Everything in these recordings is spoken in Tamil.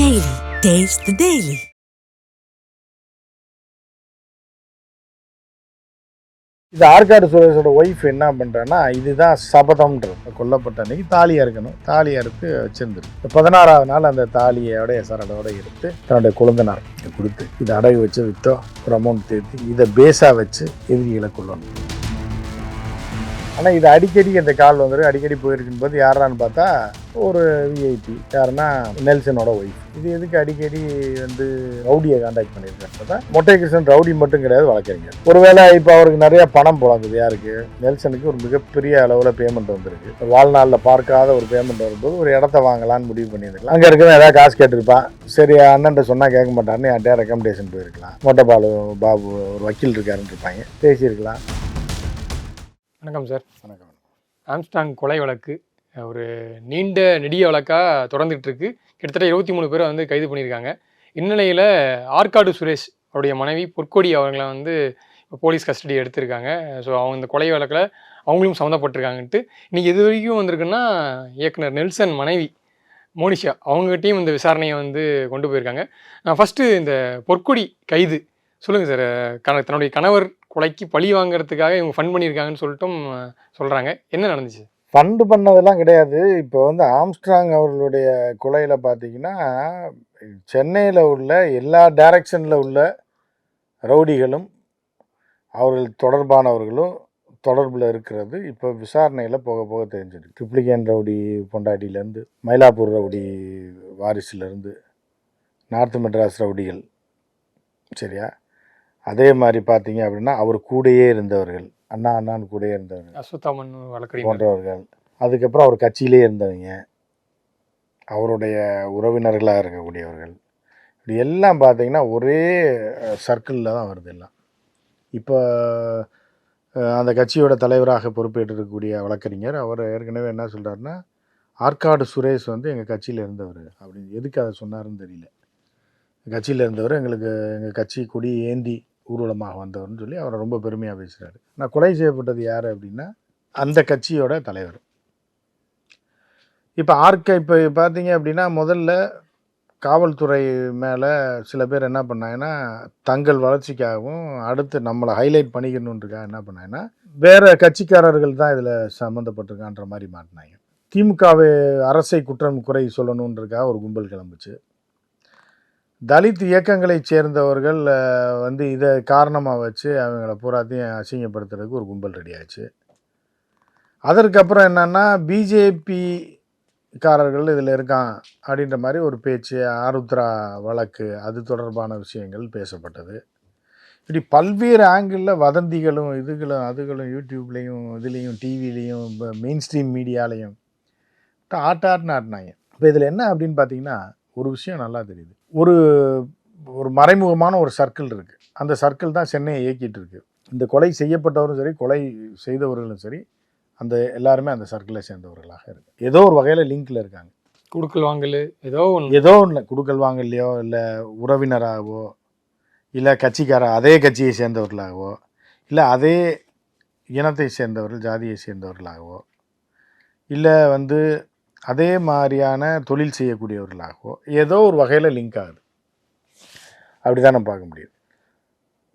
Daily. Taste the Daily. இது ஆற்காடு சுரேஷோட ஒய்ஃப் என்ன பண்ணுறான்னா, இதுதான் சபதம்ன்றது. கொல்லப்பட்ட அன்னைக்கு தாலியாக இருக்கணும், தாலியாக அறுத்து வச்சிருந்துருக்கு. 16வது நாள் அந்த தாலியோடைய சரடோட எடுத்து தன்னுடைய குழந்தைனார் கொடுத்து இதை அடகு வச்சு விற்றோ ஒரு அமௌண்ட் தேர்த்தி இதை பேஸாக வச்சு எதிரிகளை கொள்ளணும். ஆனால் இது அடிக்கடி அந்த கால் வந்துடும், அடிக்கடி போயிருக்குன்னு போது யாரான்னு பார்த்தா ஒரு விஐபி, யாருன்னா நெல்சனோட ஒய்ஃப். இது எதுக்கு அடிக்கடி வந்து ரவுடியை கான்டாக்ட் பண்ணியிருக்கான்னு பார்த்தா, மொட்டை கிருஷ்ணன் ரவுடி மட்டும் கிடையாது, வழக்கறிஞர். ஒருவேளை இப்போ அவருக்கு நிறைய பணம் புழங்குது. யாருக்கு? நெல்சனுக்கு ஒரு மிகப்பெரிய அளவில் பேமெண்ட் வந்திருக்கு. வாழ்நாளில் பார்க்காத ஒரு பேமெண்ட் வரும்போது ஒரு இடத்த வாங்கலான்னு முடிவு பண்ணியிருக்கலாம். அங்கே இருக்கிற ஏதாவது காசு கேட்டிருப்பான். சரி அண்ணன்ட்ட சொன்னால் கேட்க மாட்டாருன்னு யார்கிட்டயா ரெக்கமெண்டேஷன் போயிருக்கலாம். மொட்டை பாபு ஒரு வக்கீல் இருக்காருன்னு இருப்பாங்க, பேசியிருக்கலாம். வணக்கம் சார். வணக்கம். ஆம்ஸ்ட்ராங் கொலை வழக்கு ஒரு நீண்ட நெடிய வழக்காக தொடர்ந்துட்டு இருக்கு. கிட்டத்தட்ட 23 பேரை வந்து கைது பண்ணியிருக்காங்க. இந்நிலையில் ஆற்காடு சுரேஷ் அவருடைய மனைவி பொற்கொடி அவர்களை வந்து இப்போ போலீஸ் கஸ்டடி எடுத்திருக்காங்க. ஸோ அவங்க இந்த கொலை வழக்கில் அவங்களும் சம்மந்தப்பட்டிருக்காங்கன்ட்டு இன்றைக்கி எது வரைக்கும் வந்திருக்குன்னா, இயக்குனர் நெல்சன் மனைவி மோனிஷா அவங்ககிட்டையும் இந்த விசாரணையை வந்து கொண்டு போயிருக்காங்க. நான் ஃபஸ்ட்டு இந்த பொற்கொடி கைது சொல்லுங்கள் சார். தன்னுடைய கணவர் கொலைக்கு பழி வாங்கிறதுக்காக இவங்க ஃபண்ட் பண்ணியிருக்காங்கன்னு சொல்லிட்டும் சொல்கிறாங்க. என்ன நடந்துச்சு? ஃபண்டு பண்ணதெல்லாம் கிடையாது. இப்போ வந்து ஆம்ஸ்ட்ராங் அவர்களுடைய கொலையில் பார்த்தீங்கன்னா, சென்னையில் உள்ள எல்லா டைரக்ஷனில் உள்ள ரவுடிகளும் அவர்கள் தொடர்பானவர்களும் தொடர்பில் இருக்கிறது இப்போ விசாரணையில் போக போக தெரிஞ்சிருக்கு. ட்ரிப்ளிகேன் ரவுடி பொண்டாட்டியிலேருந்து, மயிலாப்பூர் ரவுடி வாரிசுலேருந்து, நார்த் மெட்ராஸ் ரவுடிகள், சரியா? அதே மாதிரி பார்த்தீங்க அப்படின்னா அவர் கூடயே இருந்தவர்கள், அண்ணான்னு கூடயே இருந்தவர்கள், அஸ்வத்தாமன் போன்றவர்கள், அதுக்கப்புறம் அவர் கட்சியிலே இருந்தவங்க, அவருடைய உறவினர்களாக இருக்கக்கூடியவர்கள், இப்படி எல்லாம் பார்த்தீங்கன்னா ஒரே சர்க்கிளில் தான் வருது எல்லாம். இப்போ அந்த கட்சியோட தலைவராக பொறுப்பேற்றிருக்கக்கூடிய வழக்கறிஞர் அவர் ஏற்கனவே என்ன சொல்கிறாருன்னா, ஆற்காடு சுரேஷ் வந்து எங்கள் கட்சியில் இருந்தவர் அப்படின்னு. எதுக்கு அதை சொன்னாருன்னு தெரியல. கட்சியில் இருந்தவர், எங்கள் கட்சி கொடி ஏந்தி ஊர்வலமாக வந்தவர்னு சொல்லி அவரை ரொம்ப பெருமையாக பேசுகிறாரு. நான் கொலை செய்யப்பட்டது யார் அப்படின்னா அந்த கட்சியோட தலைவர். இப்போ இப்போ பார்த்தீங்க அப்படின்னா, முதல்ல காவல்துறை மேலே சில பேர் என்ன பண்ணாங்கன்னா, தங்கள் வளர்ச்சிக்காகவும் அடுத்து நம்மளை ஹைலைட் பண்ணிக்கணுன்றதுக்காக என்ன பண்ணாங்கன்னா, வேறு கட்சிக்காரர்கள் தான் இதில் சம்மந்தப்பட்டிருக்கான்ற மாதிரி மாட்டினாங்க. திமுகவை அரசை குற்றம் குறை சொல்லணுன்றதுக்காக ஒரு கும்பல் கிளம்புச்சு. தலித் இயக்கங்களை சேர்ந்தவர்கள் வந்து இதை காரணமாக வச்சு அவங்கள பூராத்தையும் அசிங்கப்படுத்துறதுக்கு ஒரு கும்பல் ரெடி ஆச்சு. அதற்கப்புறம் என்னென்னா, பிஜேபிக்காரர்கள் இதில் இருக்கான் அப்படின்ற மாதிரி ஒரு பேச்சு, ஆருத்ரா வழக்கு அது தொடர்பான விஷயங்கள் பேசப்பட்டது. இப்படி பல்வேறு ஆங்கிளில் வதந்திகளும் அதுகளும் யூடியூப்லேயும் இதுலேயும் டிவிலையும் மெயின் ஸ்ட்ரீம் மீடியாலையும் ஆட்டாருன்னு ஆட்டினாங்க. இப்போ இதில் என்ன அப்படின்னு பார்த்தீங்கன்னா, ஒரு விஷயம் நல்லா தெரியுது. ஒரு மறைமுகமான ஒரு சர்க்கிள் இருக்குது. அந்த சர்க்கிள் தான் சென்னையை இயக்கிட்டு இருக்கு. இந்த கொலை செய்யப்பட்டவரும் சரி, கொலை செய்தவர்களும் சரி, அந்த எல்லாருமே அந்த சர்க்கிளை சேர்ந்தவர்களாக இருக்கு. ஏதோ ஒரு வகையில் லிங்கில் இருக்காங்க. குடுக்கல் வாங்கல் ஏதோ ஒன்று குடுக்கல் வாங்கலையோ, இல்லை உறவினராகவோ, இல்லை அதே கட்சியை சேர்ந்தவர்களாகவோ, இல்லை அதே இனத்தை சேர்ந்தவர்கள், ஜாதியை சேர்ந்தவர்களாகவோ, இல்லை வந்து அதே மாதிரியான தொழில் செய்யக்கூடியவர்களாகவோ ஏதோ ஒரு வகையில் லிங்க் ஆகுது. அப்படி தான் நம்ம பார்க்க முடியுது.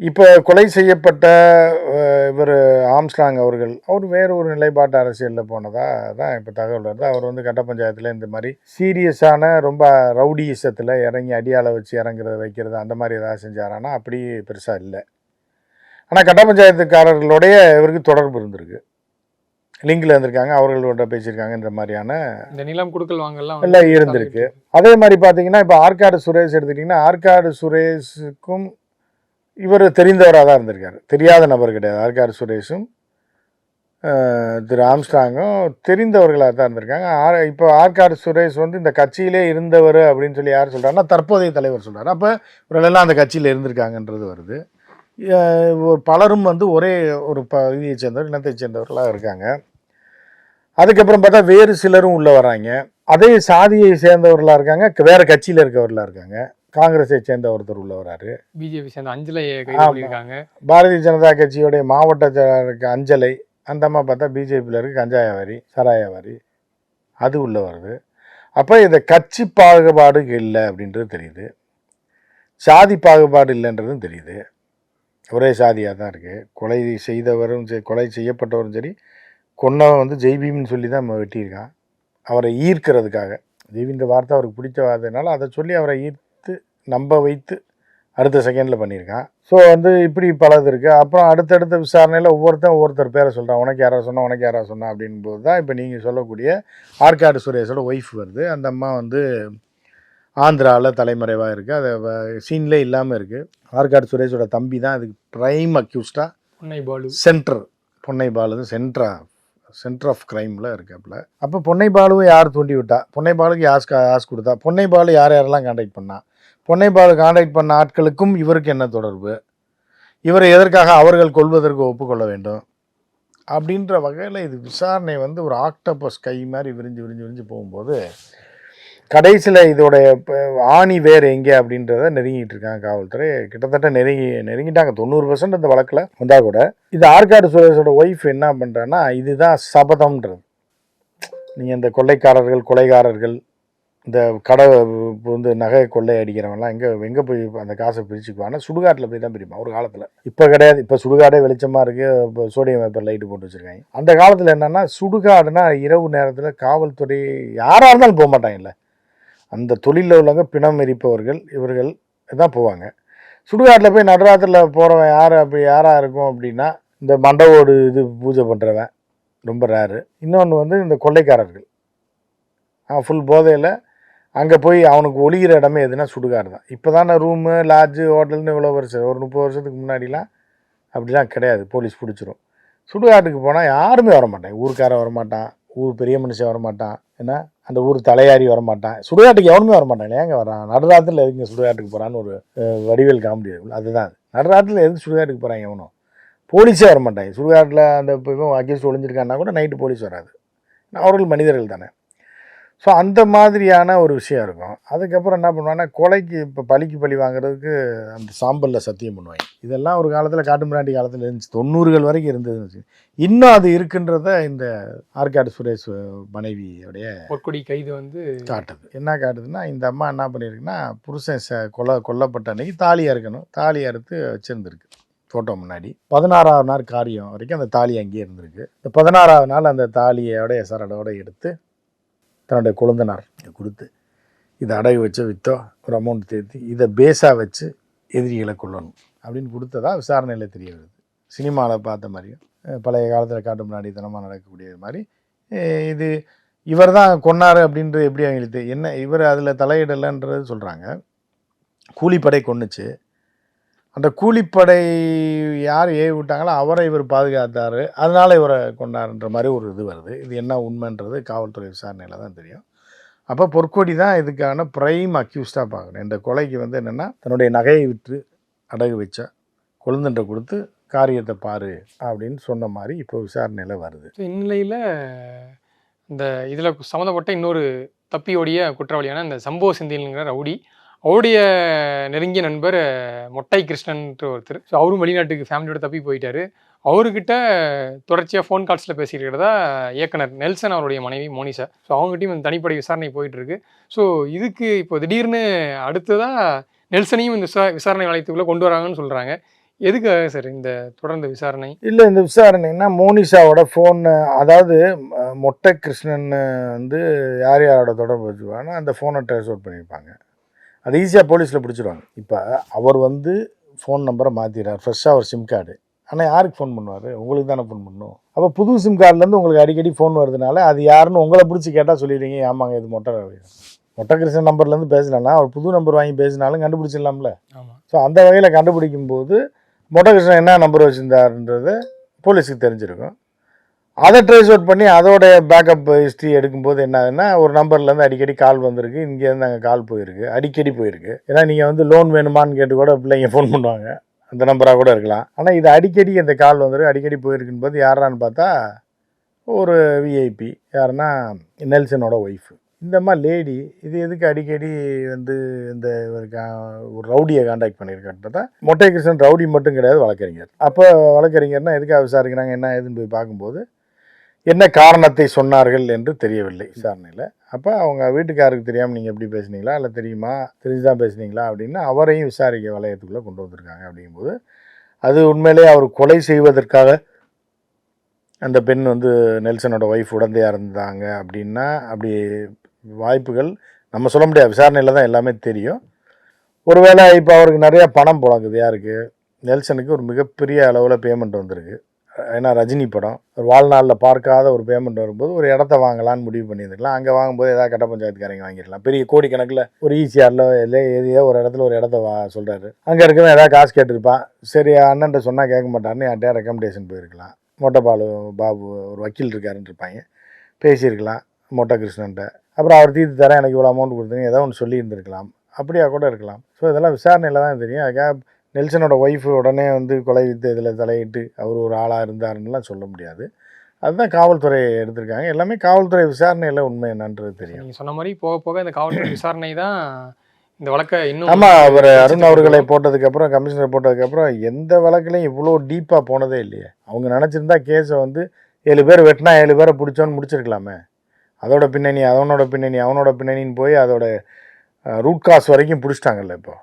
இப்போ கொலை செய்யப்பட்ட இவர் ஆம்ஸ்ட்ராங் அவர் வேறு ஒரு நிலைப்பாட்டு அரசியலில் போனதாக தான் இப்போ தகவல் வருது. அவர் வந்து கட்ட பஞ்சாயத்தில் இந்த மாதிரி சீரியஸான ரொம்ப ரவுடிசத்தில் இறங்கி அடியாளை வச்சு வைக்கிறது அந்த மாதிரி ஏதாவது செஞ்சாரானா அப்படி பெருசாக இல்லை. ஆனால் கட்ட பஞ்சாயத்துக்காரர்களுடைய இவருக்கு தொடர்பு இருந்திருக்கு, லிங்கில் இருந்திருக்காங்க, அவர்களோட பேசியிருக்காங்கன்ற மாதிரியான இந்த நிலம் குடுக்கல் வாங்கலாம் எல்லாம் இருந்திருக்கு. அதே மாதிரி பார்த்தீங்கன்னா, இப்போ ஆற்காடு சுரேஷ் எடுத்துக்கிட்டிங்கன்னா, ஆற்காடு சுரேஷுக்கும் இவர் தெரிந்தவராக தான் இருந்திருக்காரு, தெரியாத நபர் கிடையாது. ஆற்காடு சுரேஷும் திரு ஆம்ஸ்ட்ராங்கும் தெரிந்தவர்களாக தான் இருந்திருக்காங்க. இப்போ ஆற்காடு சுரேஷ் வந்து இந்த கட்சியிலே இருந்தவர் அப்படின்னு சொல்லி யார் சொல்கிறாருன்னா, தற்போதைய தலைவர் சொல்கிறார். அப்போ இவரெல்லாம் அந்த கட்சியில் இருந்திருக்காங்கன்றது வருது. பலரும் வந்து ஒரே ஒரு இதை சேர்ந்தவர், இனத்தை சேர்ந்தவர்களாக இருக்காங்க. அதுக்கப்புறம் பார்த்தா வேறு சிலரும் உள்ளே வராங்க, அதே சாதியை சேர்ந்தவர்களாக இருக்காங்க, வேறு கட்சியில் இருக்கவர்களாக இருக்காங்க. காங்கிரஸை சேர்ந்த ஒருத்தர் உள்ள வராரு, பிஜேபி சேர்ந்த அஞ்சலை, பாரதிய ஜனதா கட்சியோடைய மாவட்ட அஞ்சலை, அந்த அம்மா பார்த்தா பிஜேபியில் இருக்குது, கஞ்சா வியாபாரி, சாராய வியாபாரி, அது உள்ளே வருது. அப்போ இதை கட்சி பாகுபாடு இல்லை அப்படின்றது தெரியுது, சாதி பாகுபாடு இல்லைன்றதும் தெரியுது. ஒரே சாதியாக தான் இருக்குது. கொலை செய்தவரும் கொலை செய்யப்பட்டவரும் சரி, கொன்னவன் வந்து ஜெய்பீம்னு சொல்லி தான் வெட்டியிருக்கான். அவரை ஈர்க்கிறதுக்காக, ஜெய்பீன்ற வார்த்தை அவருக்கு பிடிச்ச வார்த்தைனால அதை சொல்லி அவரை ஈர்த்து நம்ப வைத்து அடுத்த செகண்டில் பண்ணியிருக்கான். ஸோ வந்து இப்படி பலது இருக்குது. அப்புறம் அடுத்தடுத்த விசாரணையில் ஒவ்வொருத்தர் பேரை சொல்கிறான். உனக்கு யாரா சொன்னா அப்படின் போது தான் இப்போ நீங்கள் சொல்லக்கூடிய ஆற்காடு சுரேஷோட ஒய்ஃப் வருது. அந்த அம்மா வந்து ஆந்திராவில் தலைமறைவாக இருக்குது. அதை சீன்லே இல்லாமல் இருக்குது. ஆற்காடு சுரேஷோட தம்பி தான் அதுக்கு ப்ரைம் அக்யூஸ்டாக பொன்னை பாலு சென்டர் ஆஃப் க்ரைமில் இருக்காப்புல. அப்போ பொன்னை பாலுவை யார் தூண்டி விட்டா, பொன்னை பாலுக்கு யாஸ் கொடுத்தா, பொன்னை பாலு யாரெல்லாம் கான்டாக்ட் பண்ணா, பொன்னை பாலு கான்டாக்ட் பண்ண ஆட்களுக்கும் இவருக்கு என்ன தொடர்பு, இவரை எதற்காக அவர்கள் கொள்வதற்கு ஒப்புக்கொள்ள வேண்டும் அப்படின்ற வகையில் இது விசாரணை வந்து ஒரு ஆக்டோபஸ் கை மாதிரி விரிஞ்சு போகும்போது கடைசியில் இதோடைய ஆணி வேறு எங்கே அப்படின்றத நெருங்கிட்டு இருக்காங்க காவல்துறை. கிட்டத்தட்ட நெருங்கிட்டாங்க. 90% இந்த வழக்கில் வந்தால் கூட இது ஆற்காடு சுரேஷோட ஒய்ஃப் என்ன பண்ணுறான்னா, இதுதான் சபதம்ன்றது. நீங்கள் இந்த கொலைகாரர்கள் இந்த கடை வந்து நகை கொள்ளை அடிக்கிறவங்கலாம் எங்கே போய் அந்த காசை பிரிச்சுக்குவாங்கன்னா சுடுகாட்டில் போய் தான் பிரிப்பான் ஒரு காலத்தில். இப்போ கிடையாது. இப்போ சுடுகாடே வெளிச்சமாக இருக்குது. இப்போ சோடியம் வேப்பர் லைட்டு போட்டு வச்சுருக்காங்க. அந்த காலத்தில் என்னென்னா சுடுகாடுனா இரவு நேரத்தில் காவல்துறை யாராக இருந்தாலும் போக மாட்டாங்கல்ல. அந்த தொழிலில் உள்ளவங்க பிணம் எரிப்பவர்கள் இவர்கள் தான் போவாங்க. சுடுகாட்டில் போய் நடுராத்திரில் போகிறவன் யாராக இருக்கும் அப்படின்னா இந்த மண்டவோடு பூஜை பண்ணுறவன் ரொம்ப ரேரு. இன்னொன்று வந்து இந்த கொள்ளைக்காரர்கள். அவன் ஃபுல் போதையில் அங்கே போய் அவனுக்கு ஒளிகிற இடமே எதுனா சுடுகாடு தான். இப்போ தானே ரூமு லாட்ஜு ஹோட்டல்னு இவ்வளோ வருஷம், ஒரு 30 வருஷத்துக்கு முன்னாடிலாம் அப்படிலாம் கிடையாது. போலீஸ் பிடிச்சிரும். சுடுகாட்டுக்கு போனால் யாருமே வரமாட்டாங்க. ஊருக்காரன் வரமாட்டான், ஊர் பெரிய மனுஷன் வரமாட்டான், ஏன்னா அந்த ஊர் தலையாரி வரமாட்டான். சுடுகாட்டுக்கு எவனுமே வரமாட்டாங்க. ஏங்க வரான்? நடுராத்திரில் எதுக்கு சுடுகாட்டுக்கு போகிறான்னு ஒரு வடிவேல் காமெடி. அதுதான் நடுராத்திரில் எதுக்கு சுடுகாட்டுக்கு போகிறாங்க? எவனும் போலீஸே வரமாட்டாங்க. சுடுகாட்டில் அந்த இப்போ அக்யூஸ்ட் ஒளிஞ்சிருக்கான்னா கூட நைட்டு போலீஸ் வராது. அவர்கள் மனிதர்கள் தானே. ஸோ அந்த மாதிரியான ஒரு விஷயம் இருக்கும். அதுக்கப்புறம் என்ன பண்ணுவாங்கன்னா கொலைக்கு இப்போ பழி வாங்குறதுக்கு அந்த சாம்பலில் சத்தியம் பண்ணுவாங்க. இதெல்லாம் ஒரு காலத்தில் காட்டுமிராண்டி காலத்தில் இருந்துச்சு. 90கள் வரைக்கும் இருந்ததுன்னு இன்னும் அது இருக்குன்றத இந்த ஆற்காடு சுரேஷ் மனைவியோடைய பொற்கொடி கைது வந்து காட்டுது. என்ன காட்டுதுன்னா, இந்த அம்மா என்ன பண்ணியிருக்குன்னா, புருஷன் கொல்லப்பட்ட அன்னைக்கு தாலியாக இருக்கணும், தாலி அறுத்து வச்சுருந்துருக்கு ஃபோட்டோ முன்னாடி. 16ஆவது நாள் காரியம் வரைக்கும் அந்த தாலி அங்கேயே இருந்திருக்கு. இந்த 16ஆவது நாள் அந்த தாலியோடைய சரடோடு எடுத்து தன்னுடைய குழந்தனார் கொடுத்து இதை அடகு வச்சு விற்றோ ஒரு அமௌண்ட் தேர்த்தி இதை பேஸாக வச்சு எதிரிகளை கொள்ளணும் அப்படின்னு கொடுத்ததா விசாரணையில் தெரிய வருது. சினிமாவில் பார்த்த மாதிரியும் பழைய காலத்தில் காட்டு முன்னாடி தினமாக நடக்கக்கூடிய மாதிரி இது இவர் தான் கொன்னார் அப்படின்றது எப்படி அவங்களுக்கு என்ன இவர் அதில் தலையிடலைன்றது சொல்கிறாங்க. கூலிப்படை கொன்னுச்சு. அந்த கூலிப்படை யார் ஏவி விட்டாங்களோ அவரை இவர் பாதுகாத்தார், அதனால் இவரை கொண்டாருன்ற மாதிரி ஒரு இது வருது. இது என்ன உண்மைன்றது காவல்துறை விசாரணையில் தான் தெரியும். அப்போ பொற்கொடி தான் இதுக்கான ப்ரைம் அக்யூஸ்டாக பார்க்கணும். இந்த கொலைக்கு வந்து என்னென்னா, தன்னுடைய நகையை விற்று அடகு வச்ச கொழுந்தன்றை கொடுத்து காரியத்தை பாரு அப்படின்னு சொன்ன மாதிரி இப்போ விசாரணையில் வருது. இந்நிலையில் இந்த இதில் சம்மந்தப்பட்ட இன்னொரு தப்பியோடைய குற்றவாளியான இந்த சம்போ செந்தில்ங்கிற ரவுடி, அவருடைய நெருங்கிய நண்பர் மொட்டை கிருஷ்ணன்ற ஒருத்தர். ஸோ அவரும் வெளிநாட்டுக்கு ஃபேமிலியோட தப்பி போயிட்டார். அவர்கிட்ட தொடர்ச்சியாக ஃபோன் கால்ஸில் பேசிக்கிறதா இயக்குனர் நெல்சன் அவருடைய மனைவி மோனிஷா. ஸோ அவங்ககிட்டையும் இந்த தனிப்படை விசாரணை போயிட்டுருக்கு. ஸோ இதுக்கு இப்போ திடீர்னு அடுத்ததாக நெல்சனையும் இந்த விசாரணை வளையத்துக்குள்ளே கொண்டு வராங்கன்னு சொல்கிறாங்க. எதுக்காக சார் இந்த தொடர்ந்து விசாரணை? இல்லை, இந்த விசாரணைன்னா மோனிஷாவோட ஃபோன், அதாவது மொட்டை கிருஷ்ணன் வந்து யாரோட தொடர்பு வச்சுருவாங்கன்னா அந்த ஃபோனை ட்ரேஸ் அவுட் பண்ணியிருப்பாங்க. அது ஈஸியாக போலீஸில் பிடிச்சிருவாங்க. இப்போ அவர் வந்து ஃபோன் நம்பரை மாற்றிடுறார், ஃப்ரெஷ்ஷாக ஒரு சிம் கார்டு. ஆனால் யாருக்கு ஃபோன் பண்ணுவார்? உங்களுக்கு தானே ஃபோன் பண்ணணும். அப்போ புது சிம் கார்டுலேருந்து உங்களுக்கு அடிக்கடி ஃபோன் வருதுனால அது யாருன்னு உங்களை பிடிச்சி கேட்டால் சொல்லிடுறீங்க, ஆமாங்க இது மொட்டை கிருஷ்ணன் நம்பர்லேருந்து பேசலன்னா அவர் புது நம்பர் வாங்கி பேசினாலும் கண்டுபிடிச்சிடலாம்ல. ஸோ அந்த வகையில் கண்டுபிடிக்கும் போது மொட்டை கிருஷ்ணன் என்ன நம்பர் வச்சுருந்தாருன்றது போலீஸுக்கு தெரிஞ்சிருக்கும். அதை ட்ரேஸ் அவுட் பண்ணி அதோடைய பேக்கப் ஹிஸ்ட்ரி எடுக்கும்போது என்ன ஆகுதுன்னா, ஒரு நம்பர்லேருந்து அடிக்கடி கால் வந்திருக்கு, இங்கேருந்து அங்கே கால் போயிருக்கு, அடிக்கடி போயிருக்கு. ஏன்னா நீங்கள் வந்து லோன் வேணுமான்னு கேட்டு கூட பிள்ளைங்க ஃபோன் பண்ணுவாங்க, அந்த நம்பராக கூட இருக்கலாம். ஆனால் இது அடிக்கடி அந்த கால் வந்துருக்கு, அடிக்கடி போயிருக்குன்னு போது யாரான்னு பார்த்தா ஒரு விஐபி, யாருன்னா நெல்சனோட ஒய்ஃபு. இந்த மாதிரி லேடி இது எதுக்கு அடிக்கடி வந்து இந்த ஒரு ரவுடியை கான்டாக்ட் பண்ணியிருக்கான்னு பார்த்தா, மொட்டை கிருஷ்ணன் ரவுடி மட்டும் கிடையாது, வழக்கறிஞர். அப்போ வழக்கறிஞர்னால் எதுக்காக விசாரிக்கிறாங்க என்ன ஏதுன்னு போய் பார்க்கும்போது என்ன காரணத்தை சொன்னார்கள் என்று தெரியவில்லை விசாரணையில். அப்போ அவங்க வீட்டுக்காருக்கு தெரியாமல் நீங்கள் எப்படி பேசுனீங்களா, இல்லை தெரியுமா, தெரிஞ்சுதான் பேசுனீங்களா அப்படின்னு அவரையும் விசாரிக்க வளையத்துக்குள்ளே கொண்டு வந்திருக்காங்க. அப்படிங்கும்போது அது உண்மையிலே அவர் கொலை செய்வதற்காக அந்த பெண் வந்து நெல்சனோட ஒய்ஃப் உடந்தையாக இருந்தாங்க அப்படின்னா அப்படி வாய்ப்புகள் நம்ம சொல்ல முடியாது. விசாரணையில் தான் எல்லாமே தெரியும். ஒருவேளை இப்போ அவருக்கு நிறையா பணம் புழங்குது. யாருக்கு? நெல்சனுக்கு ஒரு மிகப்பெரிய அளவில் பேமெண்ட் வந்திருக்கு. ஏன்னா ரஜினி படம் ஒரு வாழ்நாளில் பார்க்காத ஒரு பேமெண்ட் வரும்போது ஒரு இடத்த வாங்கலான்னு முடிவு பண்ணியிருந்துக்கலாம். அங்கே வாங்கும்போது ஏதாவது கட்ட பஞ்சாயத்துக்காரங்க வாங்கிடலாம். பெரிய கோடிக்கணக்கில் ஒரு ஈசிஆரில் இல்லை எதையோ ஒரு இடத்துல ஒரு இடத்த சொல்கிறாரு. அங்கே இருக்கிறவன் ஏதாவது காசு கேட்டிருப்பான். சரி அண்ணன்ட்ட சொன்னால் கேட்க மாட்டாருன்னு என்கிட்ட ரெக்கமெண்டேஷன் போயிருக்கலாம். மொட்டை பாபு ஒரு வக்கீல் இருக்காருன்னு இருப்பாங்க, பேசியிருக்கலாம் மொட்டை கிருஷ்ணன்ட்ட. அப்புறம் அவர் தீர்த்து தரேன், எனக்கு இவ்வளோ அமௌண்ட் கொடுத்தீங்க, ஏதோ ஒன்று சொல்லியிருந்துருக்கலாம். அப்படியா கூட இருக்கலாம். ஸோ இதெல்லாம் விசாரணையில் தான் தெரியும். அதுக்காக நெல்சனோட ஒய்ஃபு உடனே வந்து கொலை இதில் தலையிட்டு அவர் ஒரு ஆளாக இருந்தாருன்னுலாம் சொல்ல முடியாது. அதுதான் காவல்துறை எடுத்திருக்காங்க. எல்லாமே காவல்துறை விசாரணையில் உண்மை என்னன்றது தெரியும். நீங்கள் சொன்ன மாதிரி போக போக இந்த காவல்துறை விசாரணை தான் இந்த வழக்கை இன்னும். ஆமாம், அவர் அருண் அவர்களை போட்டதுக்கப்புறம், கமிஷனர் போட்டதுக்கப்புறம் எந்த வழக்குலையும் இவ்வளோ டீப்பாக போனதே இல்லையே. அவங்க நினச்சிருந்தா கேஸை வந்து 7 பேர் வெட்டினா 7 பேரை பிடிச்சோன்னு முடிச்சிருக்கலாமே. அதோட பின்னணி, அவனோட பின்னணின்னு போய் அதோட ரூட் காஸ் வரைக்கும் பிடிச்சிட்டாங்கல்ல. இப்போ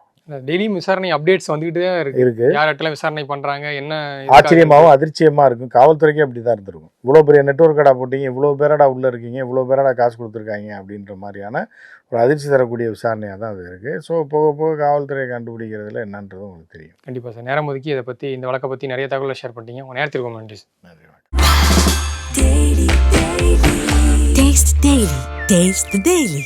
டெய்லியும் விசாரணை அப்டேட்ஸ் வந்துகிட்டு தான் இருக்கு. யார்கிட்ட விசாரணை பண்றாங்க, என்ன ஆச்சரியமாகவும் அதிர்ச்சியமாக இருக்கும். காவல்துறைக்கே அப்படி தான் இருந்திருக்கும். இவ்வளோ பெரிய நெட்வொர்க்கடா போட்டீங்க, இவ்வளோ பேரடா உள்ளே இருக்கீங்க, இவ்வளோ பேரடா காசு கொடுத்துருக்காங்க அப்படின்ற மாதிரியான ஒரு அதிர்ச்சி தரக்கூடிய விசாரணையாக தான் அது இருக்குது. ஸோ போக போக காவல்துறையை கண்டுபிடிக்கிறதுல என்னன்றது உங்களுக்கு தெரியும். கண்டிப்பாக சார். நேரம் ஒதுக்கி இதை பற்றி, இந்த வழக்கை பற்றி நிறைய தகவலை ஷேர் பண்ணிட்டீங்க. உங்கள் நேரத்திற்கு நன்றி சார். Taste the Daily.